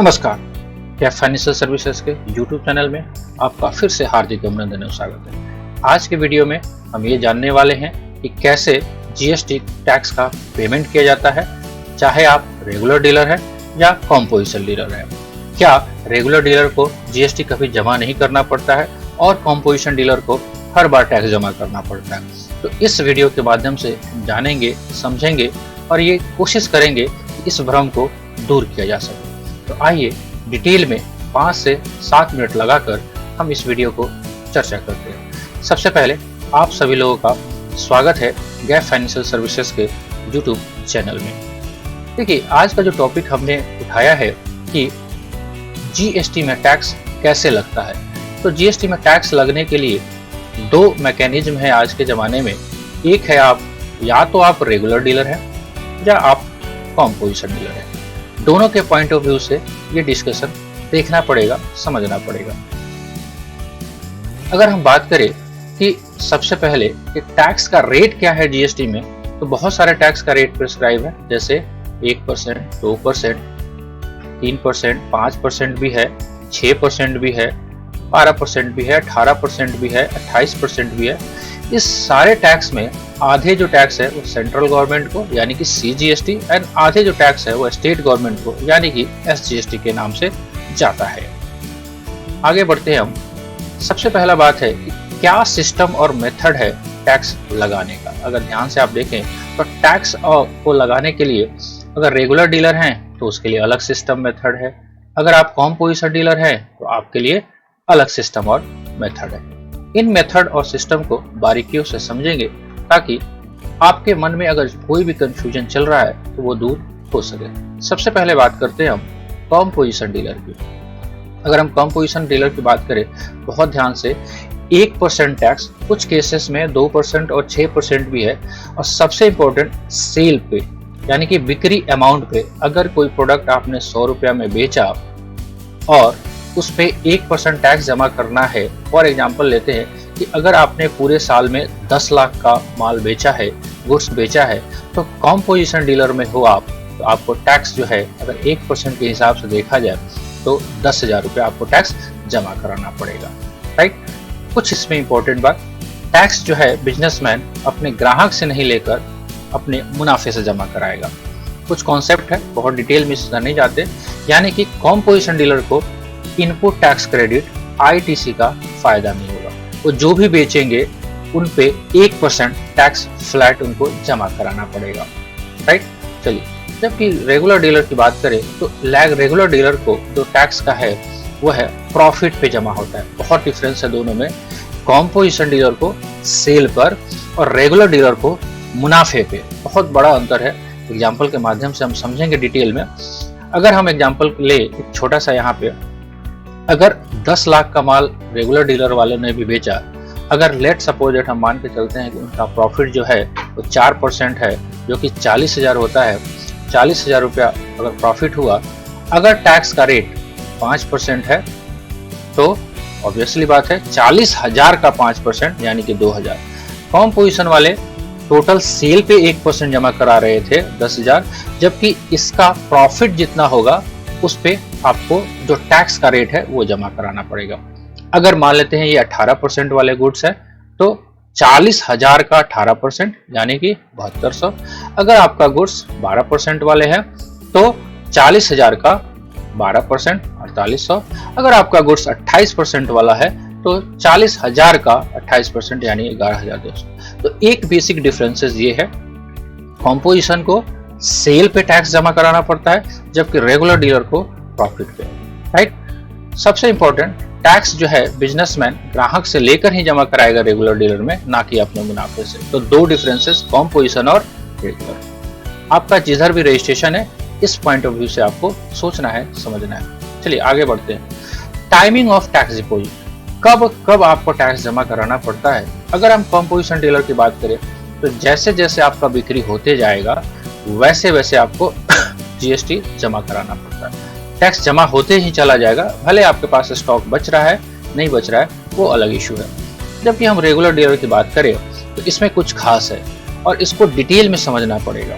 नमस्कार। क्या financial services के YouTube चैनल में आपका फिर से हार्दिक अभिनंदन और स्वागत है। आज के वीडियो में हम ये जानने वाले हैं कि कैसे जीएसटी टैक्स का पेमेंट किया जाता है, चाहे आप रेगुलर डीलर हैं या कॉम्पोजिशन डीलर हैं। क्या रेगुलर डीलर को जीएसटी कभी जमा नहीं करना पड़ता है और कॉम्पोजिशन डीलर को हर बार टैक्स जमा करना पड़ता है। तो इस वीडियो के माध्यम से जानेंगे, समझेंगे और ये कोशिश करेंगे कि इस भ्रम को दूर किया जा सके। तो आइए डिटेल में 5 से 7 मिनट लगाकर हम इस वीडियो को चर्चा करते हैं। सबसे पहले आप सभी लोगों का स्वागत है गैप फाइनेंशियल सर्विसेज के YouTube चैनल में। देखिए, आज का जो टॉपिक हमने उठाया है कि जीएसटी में टैक्स कैसे लगता है। तो जीएसटी में टैक्स लगने के लिए 2 मैकेनिज्म है आज के ज़माने में। एक है या तो आप रेगुलर डीलर हैं या आप कॉम्पोजिशन डीलर हैं। दोनों के पॉइंट ऑफ व्यू से ये डिस्कशन देखना पड़ेगा, समझना पड़ेगा। अगर हम बात करें कि सबसे पहले कि टैक्स का रेट क्या है जीएसटी में, तो बहुत सारे टैक्स का रेट प्रिस्क्राइब है, जैसे 1%, 2%, 3%, 5% भी है, 6% भी है, 12% भी है, 18% भी है, 28% भी है। इस सारे टैक्स में आधे जो टैक्स है वो सेंट्रल गवर्नमेंट को यानी कि सीजीएसटी एंड आधे जो टैक्स है वो स्टेट गवर्नमेंट को यानी कि एसजीएसटी के नाम से जाता है। आगे बढ़ते हैं हम। सबसे पहला बात है कि क्या सिस्टम और मेथड है टैक्स लगाने का। अगर ध्यान से आप देखें तो टैक्स को लगाने के लिए अगर रेगुलर डीलर हैं तो उसके लिए अलग सिस्टम मेथड है, अगर आप कॉम्पोजिशन डीलर हैं तो आपके लिए अलग सिस्टम और मेथड है। इन मेथड और सिस्टम को बारीकियों से समझेंगे ताकि आपके मन में अगर कोई भी कंफ्यूजन चल रहा है तो वो दूर हो सके। सबसे पहले बात करते हैं हम कॉम्पोजिशन डीलर की। अगर हम कॉम्पोजिशन डीलर की बात करें, बहुत ध्यान से 1% टैक्स, कुछ केसेस में 2% और 6% भी है। और सबसे इंपॉर्टेंट सेल पे यानी कि बिक्री अमाउंट पे, अगर कोई प्रोडक्ट आपने 100 रुपया में बेचा और उस पे 1% टैक्स जमा करना है। फॉर एग्जांपल लेते हैं कि अगर आपने पूरे साल में 10 लाख का माल बेचा है, गुड्स बेचा है, तो कॉम्पोजिशन डीलर में हो आप, तो आपको टैक्स जो है अगर 1% के हिसाब से देखा जाए तो 10,000 रुपये आपको टैक्स जमा कराना पड़ेगा, राइट। कुछ इसमें इंपॉर्टेंट बात, टैक्स जो है बिजनेसमैन अपने ग्राहक से नहीं लेकर अपने मुनाफे से जमा कराएगा। कुछ कॉन्सेप्ट है, बहुत डिटेल में इसका नहीं जाते। यानी कि कॉम्पोजिशन डीलर को इनपुट टैक्स क्रेडिट आईटीसी का फायदा नहीं होगा। वो जो भी बेचेंगे उन पे 1% टैक्स फ्लैट उनको जमा कराना पड़ेगा, राइट। चलिए, जबकि रेगुलर डीलर की बात करें तो रेगुलर डीलर को जो टैक्स का है वो है प्रॉफिट पे जमा होता है। बहुत डिफरेंस है दोनों में। कॉम्पोजिशन डीलर को सेल पर और रेगुलर डीलर को मुनाफे पे, बहुत बड़ा अंतर है। एग्जाम्पल के माध्यम से हम समझेंगे डिटेल में। अगर हम एग्जाम्पल ले एक छोटा सा यहाँ पे, अगर 10 लाख का माल रेगुलर डीलर वाले ने भी बेचा, अगर लेट सपोज हम मान के चलते हैं कि उनका प्रॉफिट जो है वो 4% है, जो कि 40,000 होता है। 40,000 रुपया अगर प्रॉफिट हुआ, अगर टैक्स का रेट 5% है तो ऑब्वियसली बात है 40,000 का 5% यानी कि 2,000। कॉम्पोजिशन वाले टोटल सेल पे 1% जमा करा रहे थे 10,000, जबकि इसका प्रॉफिट जितना होगा उस पे आपको जो टैक्स का रेट है वो जमा कराना पड़ेगा। अगर मान लेते हैं ये 18% वाले गुड्स है तो 40,000 का 18% यानी कि 7200। अगर आपका गुड्स 12% वाले हैं तो 40,000 का 12% 4800। अगर आपका गुड्स 28% वाला है तो 40,000 का 28% यानी 11,200। तो एक बेसिक डिफरेंसेस ये है, कॉम्पोजिशन को सेल पे टैक्स जमा कराना पड़ता है जबकि रेगुलर डीलर को प्रॉफिट पे, राइट। सबसे इंपॉर्टेंट, टैक्स जो है बिजनेसमैन ग्राहक से लेकर ही जमा कराएगा रेगुलर डीलर में, ना कि अपने मुनाफे से। तो 2 डिफरेंसेस कॉम्पोजिशन और रेगुलर। आपका जिधर भी रजिस्ट्रेशन है इस पॉइंट ऑफ व्यू से आपको सोचना है, समझना है। चलिए आगे बढ़ते हैं। टाइमिंग ऑफ टैक्स डिपोजिट, कब आपको टैक्स जमा कराना पड़ता है। अगर हम कॉम्पोजिशन डीलर की बात करें तो जैसे जैसे आपका बिक्री होते जाएगा वैसे वैसे आपको जीएसटी जमा कराना पड़ता है। टैक्स जमा होते ही चला जाएगा, भले आपके पास स्टॉक बच रहा है नहीं बच रहा है वो अलग इशू है। जबकि हम रेगुलर डीलर की बात करें तो इसमें कुछ खास है और इसको डिटेल में समझना पड़ेगा।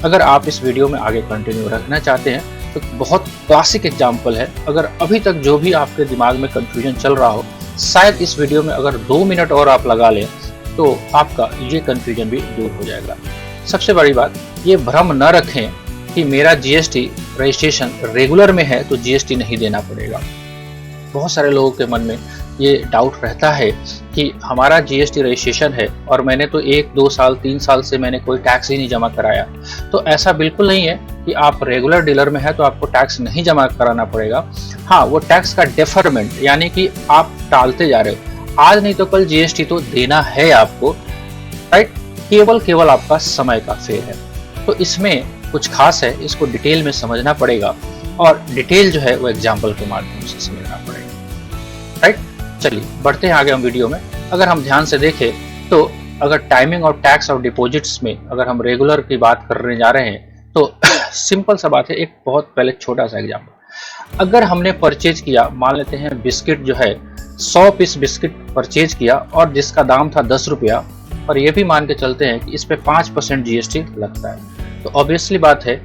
अगर आप इस वीडियो में आगे कंटिन्यू रखना चाहते हैं तो बहुत क्लासिक एग्जाम्पल है। अगर अभी तक जो भी आपके दिमाग में कंफ्यूजन चल रहा हो, शायद इस वीडियो में अगर 2 मिनट और आप लगा लें तो आपका ये कंफ्यूजन भी दूर हो जाएगा। सबसे बड़ी बात, ये भ्रम न रखें कि मेरा जीएसटी रजिस्ट्रेशन रेगुलर में है तो जीएसटी नहीं देना पड़ेगा। बहुत सारे लोगों के मन में ये डाउट रहता है कि हमारा जीएसटी रजिस्ट्रेशन है और मैंने तो 1, 2 साल, 3 साल से मैंने कोई टैक्स ही नहीं जमा कराया। तो ऐसा बिल्कुल नहीं है कि आप रेगुलर डीलर में है तो आपको टैक्स नहीं जमा कराना पड़ेगा। हाँ, वो टैक्स का डेफरमेंट यानी कि आप टालते जा रहे हो, आज नहीं तो कल जीएसटी तो देना है आपको, राइट। केवल आपका समय का फेर है। तो इसमें कुछ खास है, इसको डिटेल में समझना पड़ेगा और डिटेल जो है वो एग्जाम्पल के माध्यम से समझना पड़ेगा, राइट। चलिए बढ़ते हैं आगे हम वीडियो में। अगर हम ध्यान से देखें तो अगर टाइमिंग और टैक्स और डिपॉजिट्स में अगर हम रेगुलर की बात करने जा रहे हैं तो सिंपल सा बात है। एक बहुत पहले छोटा सा एग्जाम्पल, अगर हमने परचेज किया, मान लेते हैं बिस्किट जो है 100 पीस बिस्किट परचेज किया और जिसका दाम था 10 रुपया, और ये भी मान के चलते हैं कि इस पे 5% जीएसटी लगता है, तो ऑब्वियसली बात है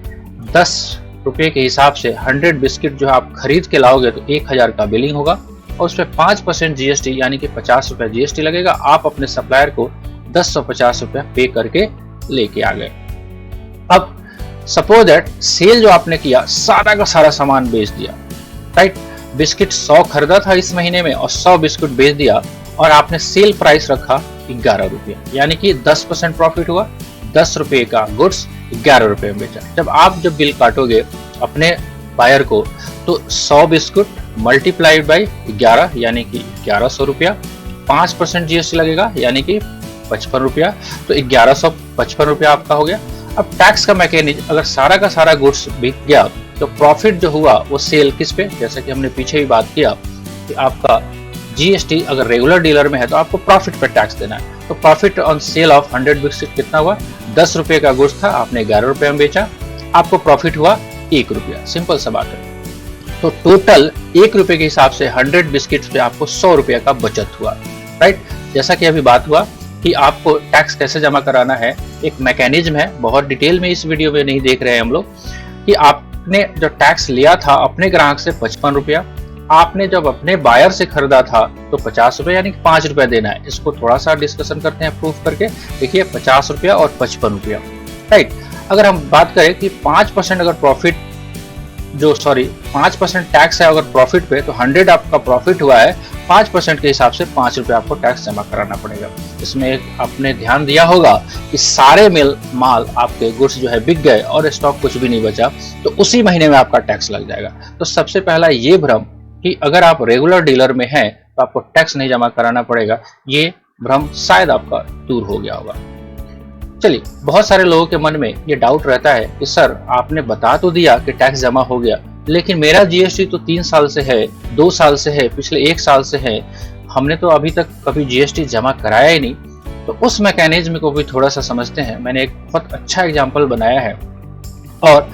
10 रुपये के हिसाब से 100 बिस्किट जो आप खरीद के लाओगे तो 1000 का बिलिंग होगा और उस पर 5% जीएसटी यानी कि 50 रुपये जीएसटी लगेगा। आप अपने सप्लायर को 1050 रुपया पे करके लेके आ गए। अब सपोज दैट सेल जो आपने किया, सारा का सारा सामान बेच दिया, राइट। बिस्किट 100 खरीदा था इस महीने में और 100 बिस्किट बेच दिया और आपने सेल प्राइस रखा 11 रुपये, यानी कि 10% प्रॉफिट हुआ। 10 रुपये का गुड्स 11 रुपये में बेचा। जब बिल काटोगे अपने बायर को तो 100 बिस्कुट मल्टीप्लाइड बाई 11 यानी कि 1100 रुपया, 5% जीएसटी लगेगा यानी कि 55 रुपया, तो 1155 रुपया आपका हो गया। अब टैक्स का मैकेनिज्म, अगर सारा का सारा गुड्स बिक गया तो प्रॉफिट जो हुआ वो सेल किस पे, जैसा कि हमने पीछे भी बात किया कि आपका जीएसटी अगर रेगुलर डीलर में है तो आपको प्रॉफिट पे टैक्स देना है। तो profit on sale of 100 biscuit कितना हुआ, 10 रुपये का गुड्स था, आपने 11 रुपये में बेचा, आपको प्रॉफिट हुआ 1 रुपया। सिंपल सा बात है। तो टोटल 1 रुपये के हिसाब से 100 बिस्किट पे आपको 100 रुपये का बचत हुआ, राइट। जैसा कि अभी बात हुआ कि आपको टैक्स कैसे जमा कराना है, एक मैकेनिज्म है, बहुत डिटेल में इस वीडियो में नहीं देख रहे हैं हम लोग, कि आपने जो टैक्स लिया था अपने ग्राहक से 55 रुपया, आपने जब अपने बायर से खरीदा था तो 50 रुपये यानी कि 5 रुपया देना है। इसको थोड़ा सा डिस्कशन करते हैं प्रूफ करके। देखिए 50 रुपया और 55 रुपया, राइट। अगर हम बात करें कि 5% अगर प्रॉफिट 5% टैक्स है अगर प्रॉफिट पे, तो 100 आपका प्रॉफिट हुआ है, 5% के हिसाब से 5 रुपये आपको टैक्स जमा कराना पड़ेगा। इसमें आपने ध्यान दिया होगा कि सारे माल आपके गुड्स जो है बिक गए और स्टॉक कुछ भी नहीं बचा, तो उसी महीने में आपका टैक्स लग जाएगा। तो सबसे पहला ये भ्रम कि अगर आप रेगुलर डीलर में हैं तो आपको टैक्स नहीं जमा कराना पड़ेगा, ये भ्रम शायद आपका दूर हो गया होगा। चलिए, बहुत सारे लोगों के मन में ये डाउट रहता है कि सर आपने बता तो दिया कि टैक्स जमा हो गया, लेकिन मेरा जीएसटी तो 3 साल से है, 2 साल से है, पिछले 1 साल से है, हमने तो अभी तक कभी जीएसटी जमा कराया ही नहीं। तो उस मैकेनिज्म को भी थोड़ा सा समझते हैं। मैंने एक बहुत अच्छा एग्जाम्पल बनाया है और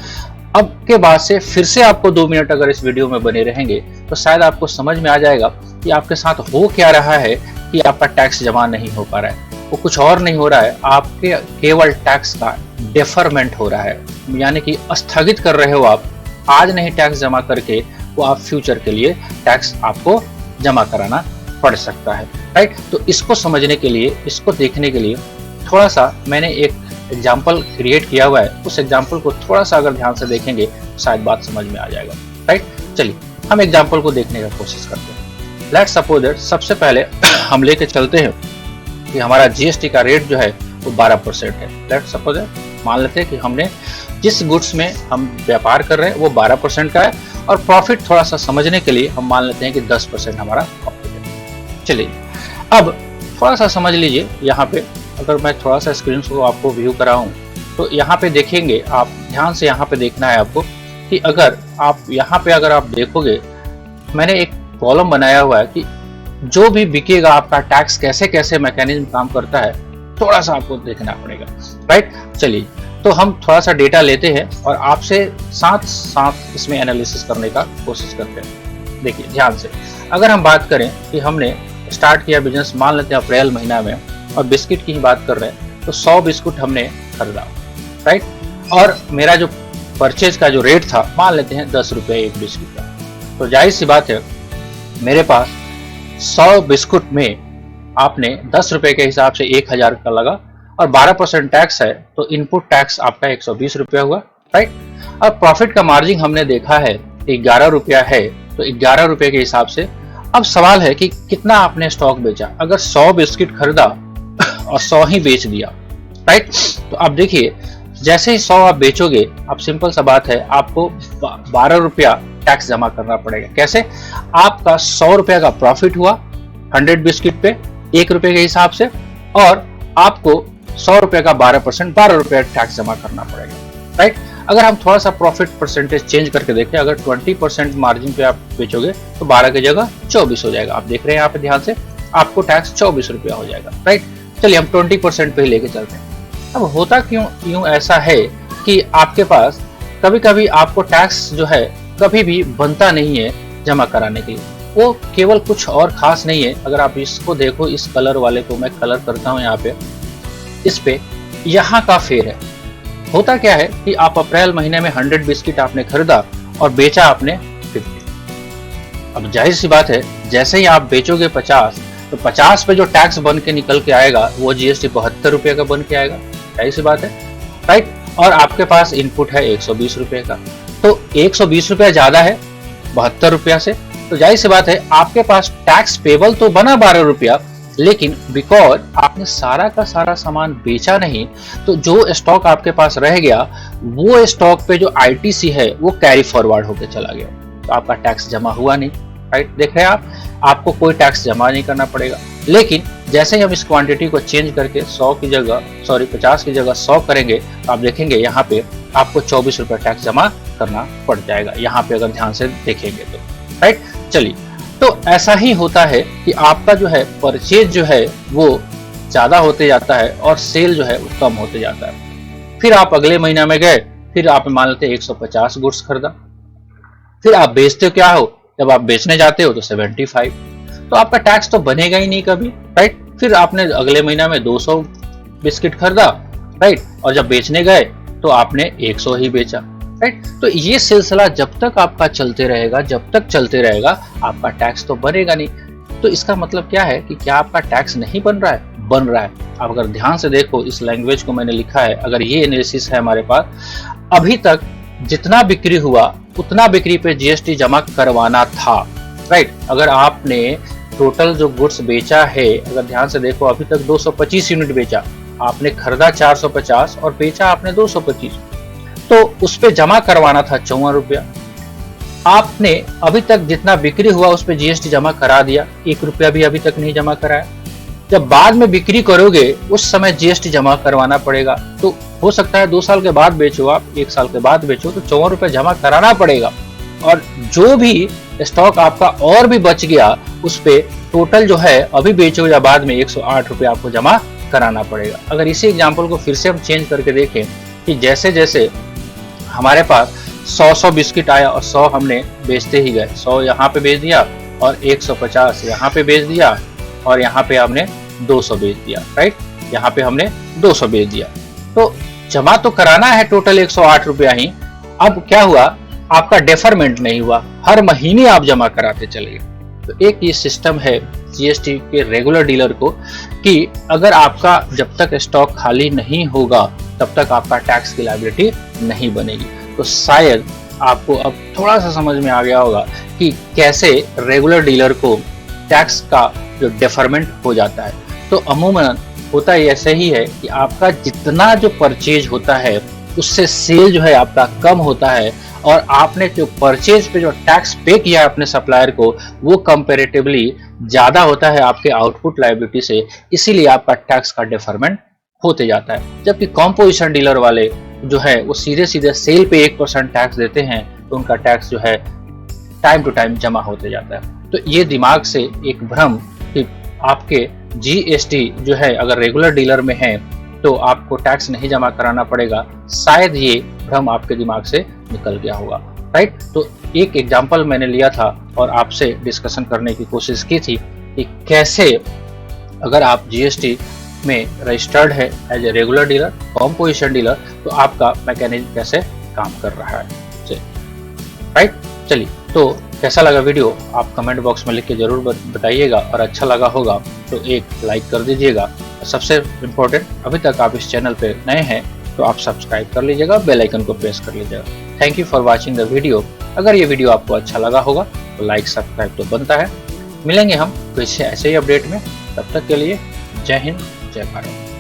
अब के बाद से फिर से आपको 2 मिनट अगर इस वीडियो में बने रहेंगे तो शायद आपको समझ में आ जाएगा कि आपके साथ हो क्या रहा है कि आपका टैक्स जमा नहीं हो पा रहा है। वो कुछ और नहीं हो रहा है, आपके केवल टैक्स का डेफरमेंट हो रहा है, यानी कि स्थगित कर रहे हो आप। आज नहीं टैक्स जमा करके वो आप फ्यूचर के लिए टैक्स आपको जमा कराना पड़ सकता है, राइट। तो इसको समझने के लिए, इसको देखने के लिए थोड़ा सा मैंने एक एग्जाम्पल क्रिएट किया हुआ है। उस एग्जाम्पल को थोड़ा सा अगर ध्यान से देखेंगे तो शायद बात समझ में आ जाएगा, राइट। चलिए हम एग्जाम्पल को देखने का कोशिश करते हैं। लेट्स सपोज दैट सबसे पहले हम लेके चलते हैं कि हमारा जीएसटी का रेट जो है वो 12% है। लेट्स सपोज दैट मान लेते हैं कि हमने जिस गुड्स में हम व्यापार कर रहे हैं वो 12% का है और प्रॉफिट थोड़ा सा समझने के लिए हम मान लेते हैं कि 10% हमारा प्रॉफिट है। चलिए अब थोड़ा सा समझ लीजिए। यहाँ पे अगर मैं थोड़ा सा स्क्रीन को आपको व्यू कराऊं तो यहाँ पे देखेंगे आप, ध्यान से यहाँ पे देखना है आपको कि अगर आप यहाँ पे अगर आप देखोगे, मैंने एक कॉलम बनाया हुआ है कि जो भी बिकेगा आपका टैक्स कैसे कैसे मैकेनिज्म काम करता है, थोड़ा सा आपको देखना पड़ेगा, राइट। चलिए तो हम थोड़ा सा डेटा लेते हैं और आपसे साथ साथ इसमें एनालिसिस करने का कोशिश करते हैं। देखिए ध्यान से, अगर हम बात करें कि हमने स्टार्ट किया बिजनेस, मान लेते हैं अप्रैल महीना में, और बिस्किट की ही बात कर रहे हैं तो 100 बिस्कुट हमने खरीदा, राइट। और मेरा जो परचेज का जो रेट था मान लेते हैं 10 रुपये एक बिस्किट का, तो जाहिर सी बात है मेरे पास 100 बिस्कुट में आपने 10 रुपए के हिसाब से 1000 का लगा और 12% टैक्स है, तो इनपुट टैक्स आपका 120 रुपया हुआ, राइट। अब प्रॉफिट का मार्जिन हमने देखा है 11 रुपया है, तो 11 रुपये के हिसाब से अब सवाल है कि कितना आपने स्टॉक बेचा। अगर 100 बिस्किट खरीदा और 100 ही बेच दिया, राइट, तो अब देखिए जैसे ही 100 आप बेचोगे, अब सिंपल सा बात है आपको 12 रुपया टैक्स जमा करना पड़ेगा। कैसे? आपका 100 रुपया का प्रॉफिट हुआ 100 बिस्किट पे 1 रुपए के हिसाब से, और आपको 100 रुपए का 12% 12 रुपया टैक्स जमा करना पड़ेगा, राइट। अगर हम थोड़ा सा प्रॉफिट परसेंटेज चेंज करके देखें, अगर 20% मार्जिन पे आप बेचोगे तो 12 की जगह 24 हो जाएगा। आप देख रहे हैं यहाँ पे ध्यान से, आपको टैक्स 24 रुपया हो जाएगा, राइट। चलिए हम 20% पे ही लेके चलते हैं। अब होता क्यों यूं ऐसा है कि आपके पास कभी कभी आपको टैक्स जो है कभी भी बनता नहीं है जमा कराने के लिए, वो केवल कुछ और खास नहीं है। अगर आप इसको देखो, इस कलर वाले को मैं कलर करता हूँ यहाँ पे, इस पे यहाँ का फेर है। होता क्या है कि आप अप्रैल महीने में 100 बिस्किट आपने खरीदा और बेचा आपने 50। अब जाहिर सी बात है जैसे ही आप बेचोगे 50, तो 50 पे जो टैक्स बन के निकल के आएगा वो जीएसटी 72 रुपये का बन के आएगा, जाहिर सी बात है, राइट। और आपके पास इनपुट है 120 रुपये का, तो 120 रुपया ज्यादा है 72 रुपया से, तो जाहिर सी बात है आपके पास टैक्स पेबल तो बना 12 रुपया, लेकिन बिकॉज आपने सारा का सारा सामान बेचा नहीं, तो जो स्टॉक आपके पास रह गया वो स्टॉक पे जो आईटीसी है वो कैरी फॉरवर्ड होकर चला गया, तो आपका टैक्स जमा हुआ नहीं, राइट। देख रहे हैं आप, आपको कोई टैक्स जमा नहीं करना पड़ेगा। लेकिन जैसे ही हम इस क्वांटिटी को चेंज करके 50 की जगह 100 करेंगे, तो आप देखेंगे यहाँ पे आपको 24 रुपये टैक्स जमा करना पड़ जाएगा, यहाँ पे अगर ध्यान से देखेंगे तो, राइट। चलिए, तो ऐसा ही होता है कि आपका जो है परचेज जो है वो ज्यादा होते जाता है और सेल जो है वो कम होते जाता है। फिर आप अगले महीना में गए, फिर आप मान लेते 150 गुड्स खरीदा, फिर आप बेचते हो क्या हो, जब आप बेचने जाते हो तो 75, तो आपका टैक्स तो बनेगा ही नहीं कभी, राइट। फिर आपने अगले महीना में 200 बिस्किट खरीदा, राइट, और जब बेचने गए तो आपने 100 ही बेचा, राइट। तो ये सिलसिला जब तक आपका चलते रहेगा, जब तक चलते रहेगा, आपका टैक्स तो बनेगा नहीं। तो इसका मतलब क्या है कि क्या आपका टैक्स नहीं बन रहा है? बन रहा है। आप अगर ध्यान से देखो, इस लैंग्वेज को मैंने लिखा है, अगर ये एनालिसिस है हमारे पास, अभी तक जितना बिक्री हुआ उतना बिक्री पे जीएसटी जमा करवाना था, राइट। अगर आपने टोटल जो गुड्स बेचा है, अगर ध्यान से देखो, अभी तक 225 यूनिट बेचा, आपने खरीदा 450 और बेचा आपने 225, तो उस पे जमा करवाना था 54 रुपया। आपने अभी तक जितना बिक्री हुआ उस पे जीएसटी जमा करा दिया, 1 रुपया भी अभी तक नहीं जमा कराया। जब बाद में बिक्री करोगे उस समय जीएसटी जमा करवाना पड़ेगा, तो हो सकता है 2 साल के बाद बेचो, आप 1 साल के बाद बेचो, तो 54 रुपये जमा कराना पड़ेगा। और जो भी स्टॉक आपका और भी बच गया उस पे टोटल जो है अभी बेचो या बाद में 108 रुपये आपको जमा कराना पड़ेगा। अगर इसी एग्जाम्पल को फिर से हम चेंज करके देखें कि जैसे जैसे हमारे पास 100 बिस्किट आया और 100 हमने बेचते ही गए, 100 यहाँ पे बेच दिया और 150 यहाँ पे बेच दिया और यहाँ पे हमने 200 बेच दिया, राइट, यहाँ पे हमने 200 बेच दिया, तो जमा तो कराना है टोटल 108 रुपया ही। अब क्या हुआ, आपका डेफरमेंट नहीं हुआ, हर महीने आप जमा कराते चले गए। तो एक ये सिस्टम है जीएसटी के रेगुलर डीलर को कि अगर आपका जब तक स्टॉक खाली नहीं होगा तब तक आपका टैक्स की लायबिलिटी नहीं बनेगी। तो शायद आपको अब थोड़ा सा समझ में आ गया होगा कि कैसे रेगुलर डीलर को टैक्स का जो डेफरमेंट हो जाता है। तो अमूमन होता ऐसे ही है कि आपका जितना जो परचेज होता है उससे सेल जो है आपका कम होता है, और आपने जो परचेज पे जो टैक्स पे किया है अपने सप्लायर को वो कंपैरेटिवली ज्यादा होता है आपके आउटपुट लायबिलिटी से, इसीलिए आपका टैक्स का डेफरमेंट होते जाता है। जबकि कॉम्पोजिशन डीलर वाले जो है वो सीधे सीधे सेल पे 1% टैक्स देते हैं, तो उनका टैक्स जो है टाइम टू टाइम जमा होते जाता है। तो ये दिमाग से एक भ्रम कि आपके जीएसटी जो है अगर रेगुलर डीलर में है तो आपको टैक्स नहीं जमा कराना पड़ेगा, शायद ये भ्रम आपके दिमाग से निकल गया होगा, राइट। तो एक एग्जांपल मैंने लिया था और आपसे डिस्कशन करने की कोशिश की थी कि कैसे अगर आप जीएसटी में रजिस्टर्ड है as a regular dealer, composition dealer, तो आपका मैकेनिज्म कैसे काम कर रहा है। राइट, चलिए, तो कैसा लगा वीडियो आप कमेंट बॉक्स में लिख के जरूर बताइएगा, और अच्छा लगा होगा तो एक लाइक कर दीजिएगा। और सबसे इम्पोर्टेंट, अभी तक आप इस चैनल पे नए हैं तो आप सब्सक्राइब कर लीजिएगा, बेल आइकन को प्रेस कर लीजिएगा। Thank you for watching the video. अगर ये वीडियो आपको अच्छा लगा होगा तो लाइक सब्सक्राइब तो बनता है। मिलेंगे हम फिर से ऐसे ही अपडेट में, तब तक के लिए जय हिंद, जय भारत।